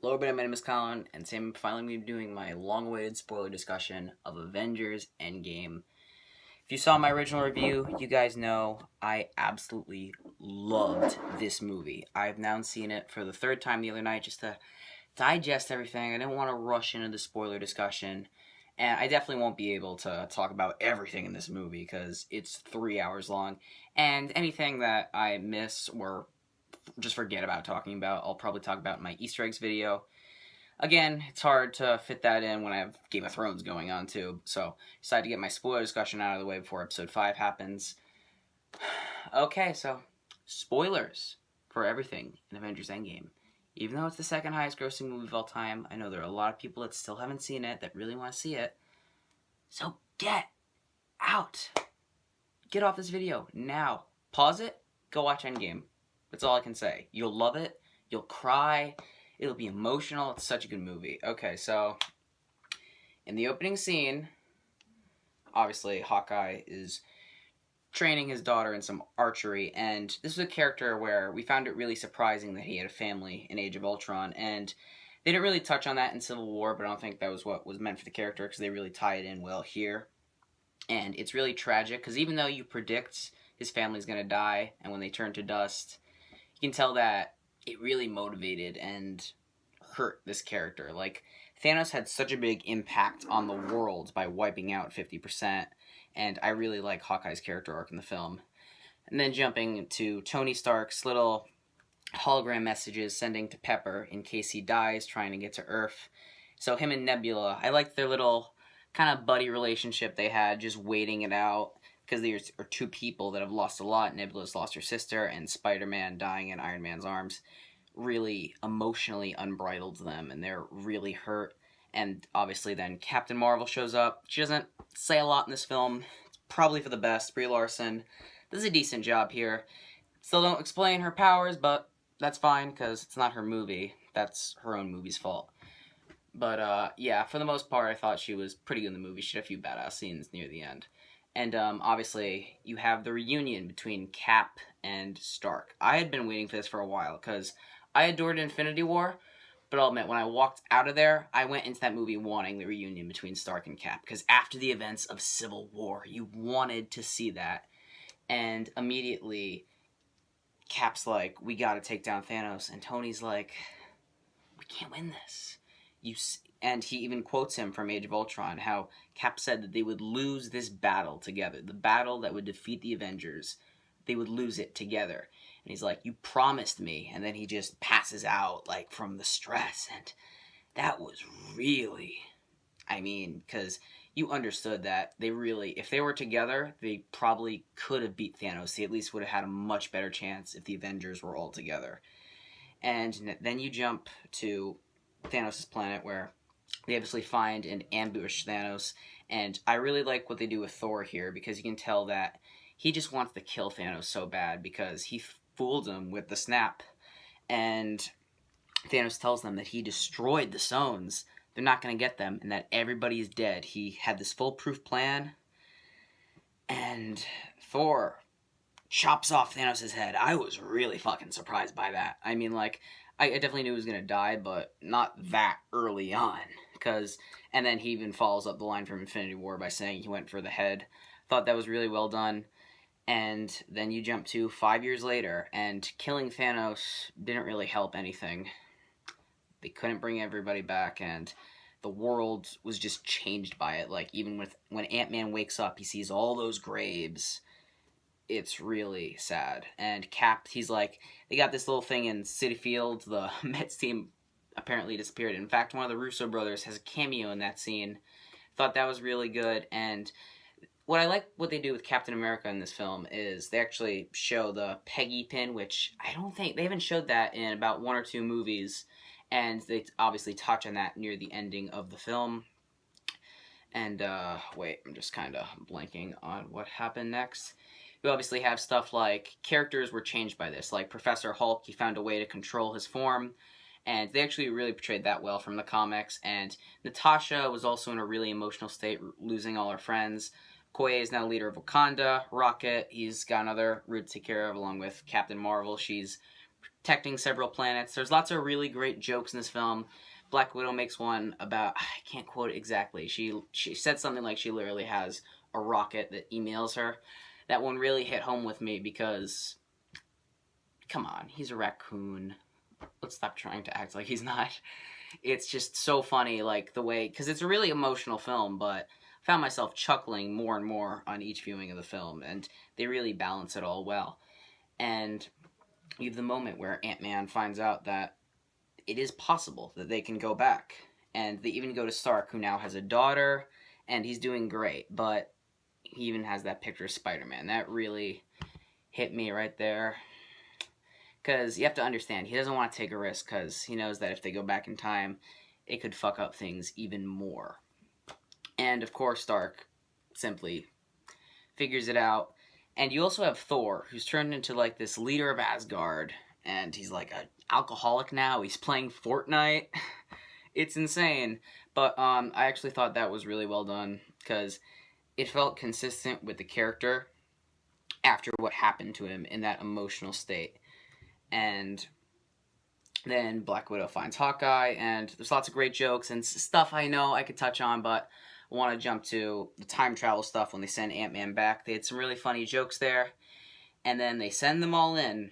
Hello everybody, my name is Colin, and today I'm finally going to be doing my long-awaited spoiler discussion of Avengers Endgame. If you saw my original review, you guys know I absolutely loved this movie. I've now seen it for the third time the other night just to digest everything. I didn't want to rush into the spoiler discussion, and I definitely won't be able to talk about everything in this movie because it's 3 hours long, and anything that I miss or just forget about talking about, I'll probably talk about in my Easter eggs video. Again, it's hard to fit that in when I have Game of Thrones going on too, so I decided to get my spoiler discussion out of the way before episode 5 happens. Okay, so spoilers for everything in Avengers Endgame. Even though it's the second highest grossing movie of all time, I know there are a lot of people that still haven't seen it, that really want to see it. So get out! Get off this video now. Pause it, go watch Endgame. That's all I can say. You'll love it, you'll cry, it'll be emotional, it's such a good movie. Okay, so in the opening scene, obviously Hawkeye is training his daughter in some archery, and this was a character where we found it really surprising that he had a family in Age of Ultron, and they didn't really touch on that in Civil War, but I don't think that was what was meant for the character because they really tie it in well here. And it's really tragic because even though you predict his family's going to die, and when they turn to dust, you can tell that it really motivated and hurt this character. Like, Thanos had such a big impact on the world by wiping out 50%, and I really like Hawkeye's character arc in the film. And then jumping to Tony Stark's little hologram messages sending to Pepper in case he dies trying to get to Earth. So him and Nebula, I liked their little kind of buddy relationship they had, just waiting it out, because they are two people that have lost a lot. Nebula's lost her sister, and Spider-Man dying in Iron Man's arms really emotionally unbridled them, and they're really hurt. And obviously then Captain Marvel shows up. She doesn't say a lot in this film. It's probably for the best. Brie Larson does a decent job here. Still don't explain her powers, but that's fine, because it's not her movie. That's her own movie's fault. But, yeah, for the most part, I thought she was pretty good in the movie. She had a few badass scenes near the end. And, obviously, you have the reunion between Cap and Stark. I had been waiting for this for a while, because I adored Infinity War, but I'll admit, when I walked out of there, I went into that movie wanting the reunion between Stark and Cap, because after the events of Civil War, you wanted to see that. And immediately, Cap's like, we gotta take down Thanos, and Tony's like, we can't win this. And he even quotes him from Age of Ultron, how Cap said that they would lose this battle together. The battle that would defeat the Avengers, they would lose it together. And he's like, you promised me. And then he just passes out, like, from the stress. And that was really, because you understood that they really, if they were together, they probably could have beat Thanos. They at least would have had a much better chance if the Avengers were all together. And then you jump to Thanos' planet, where they obviously find and ambush Thanos, and I really like what they do with Thor here, because you can tell that he just wants to kill Thanos so bad, because he fooled him with the snap, and Thanos tells them that he destroyed the stones, they're not going to get them, and that everybody is dead. He had this foolproof plan, and Thor chops off Thanos' head. I was really fucking surprised by that. I definitely knew he was going to die, but not that early on. And then he even follows up the line from Infinity War by saying he went for the head. Thought that was really well done. And then you jump to 5 years later, and killing Thanos didn't really help anything. They couldn't bring everybody back, and the world was just changed by it. Like, even when Ant-Man wakes up, he sees all those graves. It's really sad. And Cap, he's like, they got this little thing in Citi Field. The Mets team apparently disappeared. In fact, one of the Russo brothers has a cameo in that scene. Thought that was really good. And what I like what they do with Captain America in this film is they actually show the Peggy pin, which I don't think, they haven't showed that in about 1 or 2 movies. And they obviously touch on that near the ending of the film. And, wait, I'm just kind of blanking on what happened next. We obviously have stuff like characters were changed by this, like Professor Hulk, he found a way to control his form, and they actually really portrayed that well from the comics. And Natasha was also in a really emotional state, losing all her friends. Koye is now leader of Wakanda. Rocket, he's got another route to take care of, along with Captain Marvel. She's protecting several planets. There's lots of really great jokes in this film. Black Widow makes one about, I can't quote it exactly. She said something like she literally has a rocket that emails her. That one really hit home with me because, come on, he's a raccoon. Let's stop trying to act like he's not. It's just so funny, like the way, because it's a really emotional film, but I found myself chuckling more and more on each viewing of the film, and they really balance it all well. And you have the moment where Ant-Man finds out that it is possible that they can go back. And they even go to Stark, who now has a daughter, and he's doing great, but he even has that picture of Spider-Man. That really hit me right there. Because you have to understand, he doesn't want to take a risk, because he knows that if they go back in time, it could fuck up things even more. And, of course, Stark simply figures it out. And you also have Thor, who's turned into, like, this leader of Asgard, and he's, like, an alcoholic now. He's playing Fortnite. It's insane. But I actually thought that was really well done, because it felt consistent with the character after what happened to him in that emotional state. And then Black Widow finds Hawkeye, and there's lots of great jokes and stuff I know I could touch on, but I want to jump to the time travel stuff when they send Ant-Man back. They had some really funny jokes there, and then they send them all in,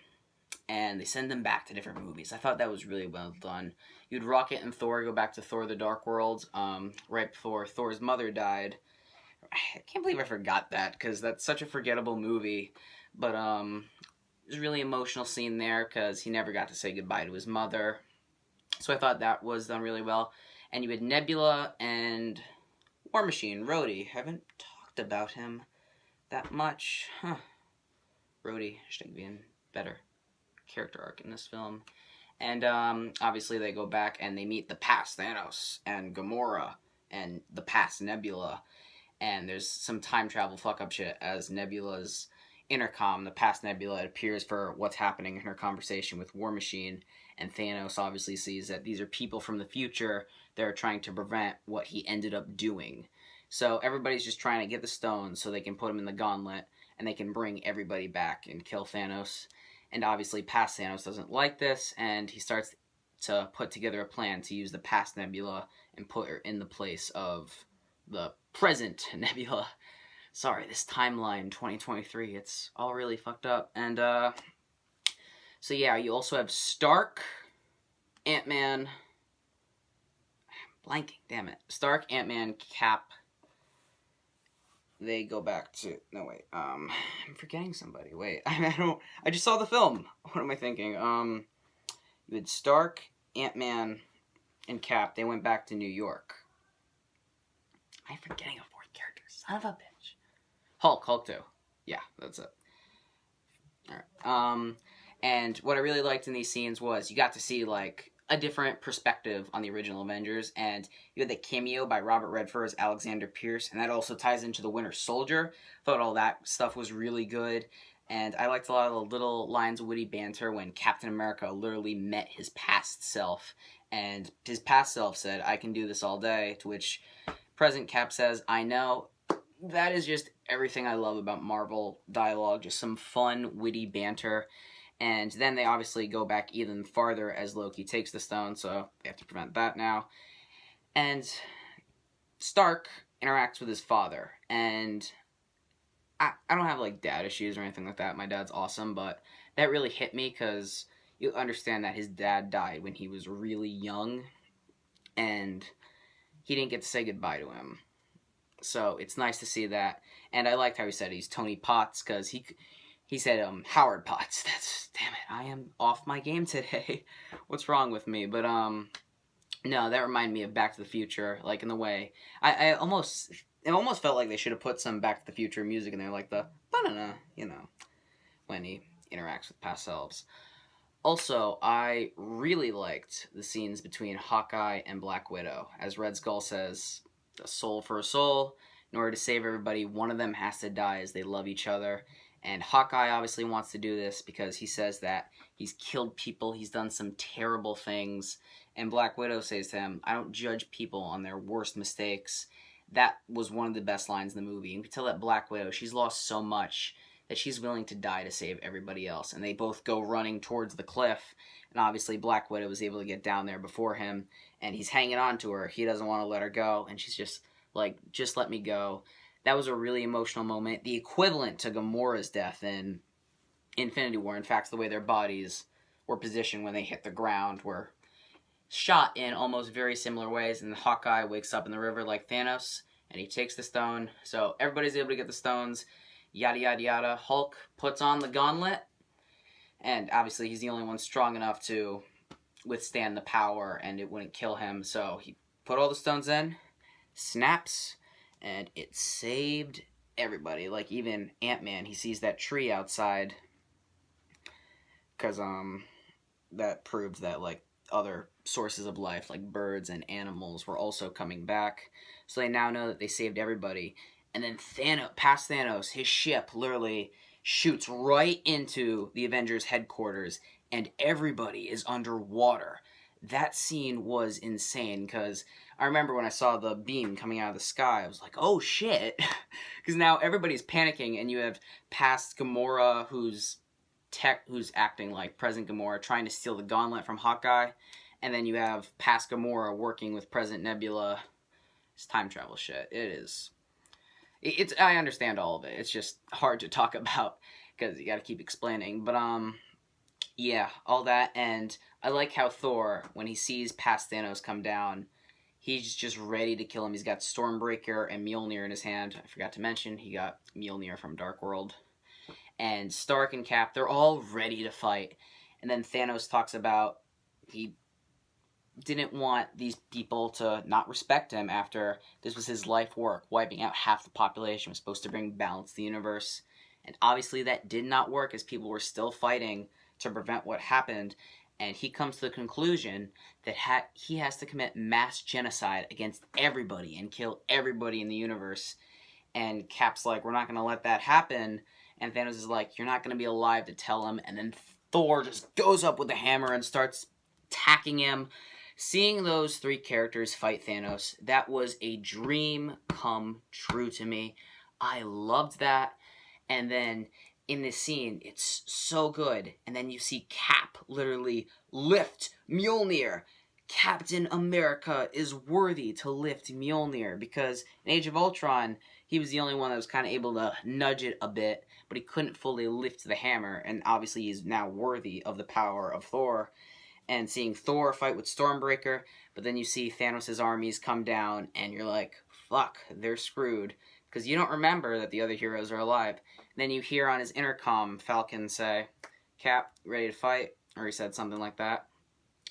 and they send them back to different movies. I thought that was really well done. You'd Rocket and Thor go back to Thor the Dark World right before Thor's mother died. I can't believe I forgot that, because that's such a forgettable movie, but there's a really emotional scene there because he never got to say goodbye to his mother. So I thought that was done really well. And you had Nebula and War Machine, Rhodey. Haven't talked about him that much. Rhodey should be in better character arc in this film. And obviously they go back and they meet the past Thanos and Gamora and the past Nebula. And there's some time travel fuck up shit as Nebula's intercom, the past Nebula, appears for what's happening in her conversation with War Machine, and Thanos obviously sees that these are people from the future that are trying to prevent what he ended up doing. So everybody's just trying to get the stones so they can put them in the gauntlet, and they can bring everybody back and kill Thanos. And obviously past Thanos doesn't like this, and he starts to put together a plan to use the past Nebula and put her in the place of the present Nebula. Sorry, this timeline, 2023, it's all really fucked up. And, so yeah, you also have Stark, Ant-Man, blanking, damn it. Stark, Ant-Man, Cap. They go back to, no wait, I'm forgetting somebody, wait, I just saw the film. What am I thinking? You had Stark, Ant-Man, and Cap. They went back to New York. I'm forgetting a fourth character, son of a bitch. Hulk 2. Yeah, that's it. Alright. And what I really liked in these scenes was you got to see, like, a different perspective on the original Avengers, and you had the cameo by Robert Redford as Alexander Pierce, and that also ties into the Winter Soldier. Thought all that stuff was really good, and I liked a lot of the little lines of witty banter when Captain America literally met his past self, and his past self said, "I can do this all day," to which present Cap says, "I know." That is just everything I love about Marvel dialogue, just some fun, witty banter. And then they obviously go back even farther as Loki takes the stone, so they have to prevent that now. And Stark interacts with his father, and I don't have, like, dad issues or anything like that. My dad's awesome, but that really hit me because you understand that his dad died when he was really young, and he didn't get to say goodbye to him. So it's nice to see that. And I liked how he said he's Tony Potts, because he said Howard Potts. That's, damn it, I am off my game today. What's wrong with me? But no, that reminded me of Back to the Future, like in the way it almost felt like they should have put some Back to the Future music in there, like the ba-na-na, you know, when he interacts with past selves. Also, I really liked the scenes between Hawkeye and Black Widow. As Red Skull says, a soul for a soul. In order to save everybody, one of them has to die as they love each other. And Hawkeye obviously wants to do this because he says that he's killed people, he's done some terrible things. And Black Widow says to him, "I don't judge people on their worst mistakes." That was one of the best lines in the movie. And you can tell that Black Widow, she's lost so much that she's willing to die to save everybody else. And they both go running towards the cliff. And obviously Black Widow was able to get down there before him. And he's hanging on to her. He doesn't want to let her go. And she's just like, just let me go. That was a really emotional moment. The equivalent to Gamora's death in Infinity War. In fact, the way their bodies were positioned when they hit the ground were shot in almost very similar ways. And Hawkeye wakes up in the river like Thanos. And he takes the stone. So everybody's able to get the stones. Yada, yada, yada. Hulk puts on the gauntlet. And obviously he's the only one strong enough to withstand the power. And it wouldn't kill him. So he put all the stones in. Snaps. And it saved everybody. Like even Ant-Man. He sees that tree outside. Because that proves that like other sources of life like birds and animals were also coming back. So they now know that they saved everybody. And then past Thanos, his ship literally shoots right into the Avengers headquarters and everybody is underwater. That scene was insane because I remember when I saw the beam coming out of the sky, I was like, oh shit. Because now everybody's panicking and you have past Gamora who's acting like present Gamora trying to steal the gauntlet from Hawkeye. And then you have past Gamora working with present Nebula. It's time travel shit. I understand all of it. It's just hard to talk about because you gotta keep explaining. But, yeah, all that. And I like how Thor, when he sees past Thanos come down, he's just ready to kill him. He's got Stormbreaker and Mjolnir in his hand. I forgot to mention, he got Mjolnir from Dark World. And Stark and Cap, they're all ready to fight. And then Thanos talks about he didn't want these people to not respect him after this was his life work. Wiping out half the population was supposed to bring balance to the universe. And obviously that did not work as people were still fighting to prevent what happened. And he comes to the conclusion that he has to commit mass genocide against everybody and kill everybody in the universe. And Cap's like, we're not going to let that happen. And Thanos is like, you're not going to be alive to tell him. And then Thor just goes up with a hammer and starts attacking him. Seeing those three characters fight Thanos, that was a dream come true to me. I loved that. And then in this scene, it's so good. And then you see Cap literally lift Mjolnir. Captain America is worthy to lift Mjolnir because in Age of Ultron, he was the only one that was kind of able to nudge it a bit, but he couldn't fully lift the hammer, and obviously he's now worthy of the power of Thor. And seeing Thor fight with Stormbreaker, but then you see Thanos' armies come down, and you're like, fuck, they're screwed. Because you don't remember that the other heroes are alive. And then you hear on his intercom Falcon say, Cap, ready to fight? Or he said something like that.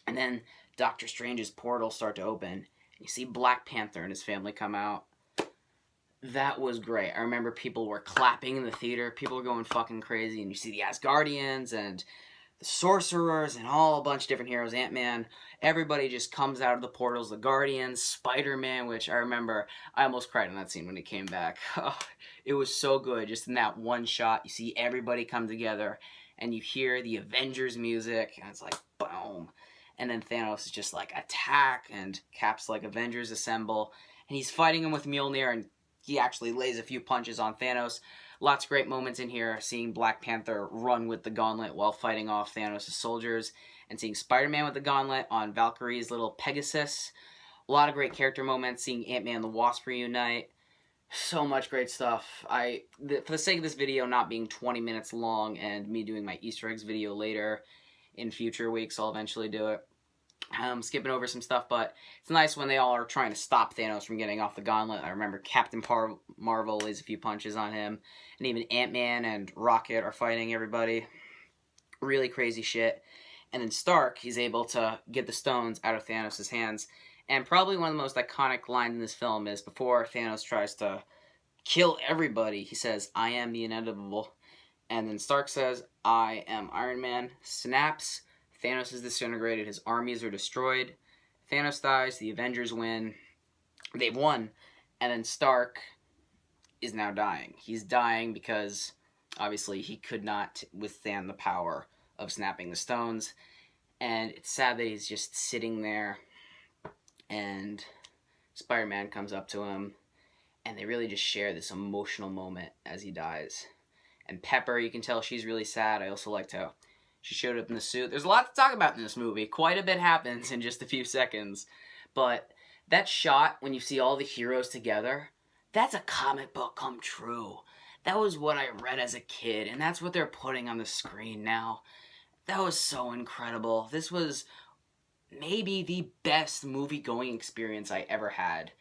And then Doctor Strange's portals start to open. And you see Black Panther and his family come out. That was great. I remember people were clapping in the theater. People were going fucking crazy. And you see the Asgardians and the Sorcerers and all a bunch of different heroes. Ant-Man. Everybody just comes out of the portals. The Guardians. Spider-Man, which I remember I almost cried in that scene when he came back. Oh, it was so good. Just in that one shot, you see everybody come together. And you hear the Avengers music. And it's like, boom. And then Thanos is just like, attack. And Cap's like, Avengers assemble. And he's fighting him with Mjolnir. And he actually lays a few punches on Thanos. Lots of great moments in here. Seeing Black Panther run with the gauntlet while fighting off Thanos' soldiers. And seeing Spider-Man with the gauntlet on Valkyrie's little Pegasus. A lot of great character moments. Seeing Ant-Man and the Wasp reunite. So much great stuff. For the sake of this video not being 20 minutes long and me doing my Easter eggs video later in future weeks, I'll eventually do it. Skipping over some stuff, but it's nice when they all are trying to stop Thanos from getting off the gauntlet. I remember Captain Marvel lays a few punches on him, and even Ant-Man and Rocket are fighting everybody. Really crazy shit. And then Stark, he's able to get the stones out of Thanos' hands. And probably one of the most iconic lines in this film is before Thanos tries to kill everybody, he says, I am the inevitable. And then Stark says, I am Iron Man. Snaps. Thanos is disintegrated. His armies are destroyed. Thanos dies. The Avengers win. They've won. And then Stark is now dying. He's dying because, obviously, he could not withstand the power of snapping the stones. And it's sad that he's just sitting there. And Spider-Man comes up to him. And they really just share this emotional moment as he dies. And Pepper, you can tell she's really sad. I also liked how she showed up in the suit. There's a lot to talk about in this movie. Quite a bit happens in just a few seconds. But that shot, when you see all the heroes together, that's a comic book come true. That was what I read as a kid, and that's what they're putting on the screen now. That was so incredible. This was maybe the best movie-going experience I ever had.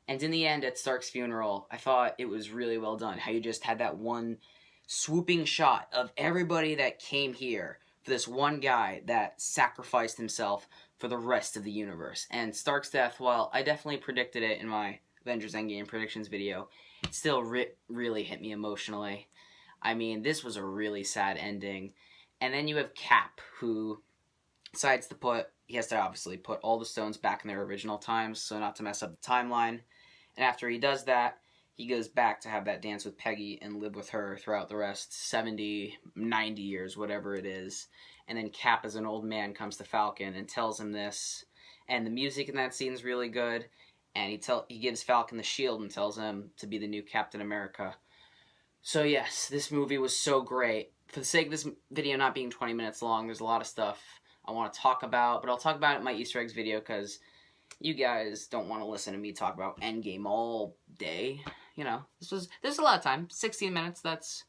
And in the end, at Stark's funeral, I thought it was really well done. How you just had that one swooping shot of everybody that came here for this one guy that sacrificed himself for the rest of the universe. And Stark's death, while I definitely predicted it in my Avengers Endgame predictions video, it still really hit me emotionally. I mean, this was a really sad ending. And then you have Cap, who decides to he has to obviously put all the stones back in their original times, so not to mess up the timeline. And after he does that, he goes back to have that dance with Peggy and live with her throughout the rest, 70, 90 years, whatever it is. And then Cap, as an old man, comes to Falcon and tells him this. And the music in that scene is really good. And he gives Falcon the shield and tells him to be the new Captain America. So yes, this movie was so great. For the sake of this video not being 20 minutes long, there's a lot of stuff I want to talk about. But I'll talk about it in my Easter eggs video because you guys don't want to listen to me talk about Endgame all day. You know, there's a lot of time. 16 minutes, it's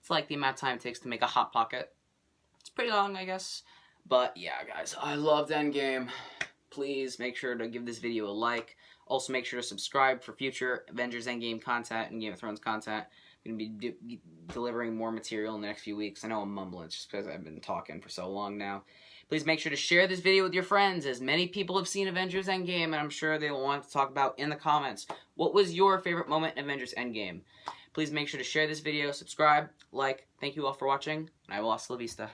like the amount of time it takes to make a Hot Pocket. It's pretty long, I guess. But yeah, guys, I loved Endgame. Please make sure to give this video a like. Also, make sure to subscribe for future Avengers Endgame content and Game of Thrones content. I'm going to be delivering more material in the next few weeks. I know I'm mumbling, it's just because I've been talking for so long now. Please make sure to share this video with your friends, as many people have seen Avengers Endgame, and I'm sure they'll want to talk about in the comments. What was your favorite moment in Avengers Endgame? Please make sure to share this video, subscribe, like. Thank you all for watching, and I will hasta la vista.